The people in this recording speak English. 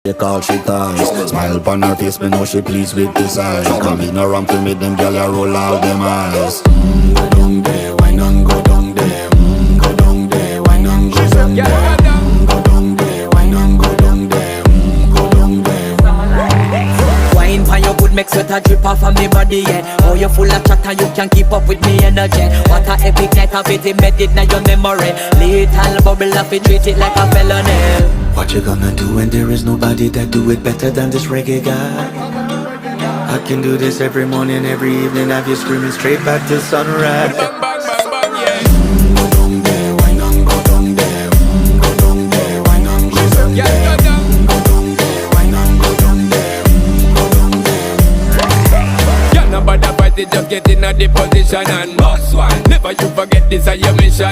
They call she ties. Smile upon her face, me know she pleased with this eyes. Come in around to meet them, girl, you roll out them eyes. Go down there, why not go down there? Go down there, why not go down there? Go down there, why not go down there? Go down there. Wine for your good, make sweat a drip off of me body, yeah. Oh, you full of chatter, you can keep up with me energy. What a epic night of it, embedded in your memory. Little bubble of it, treat it like a felony. What you gonna do when there is nobody that do it better than this reggae guy? I can do this every morning, every evening, have you screaming straight back to sunrise. Bang, bang, bang, bang, yeah. Go down there, why not go down there? Go down there, why not go down there? Yeah, go down. Go down there, why not go down there? Go down there. Yeah, nobody fight it, just get in a the position and boss one. Never you forget this is your mission.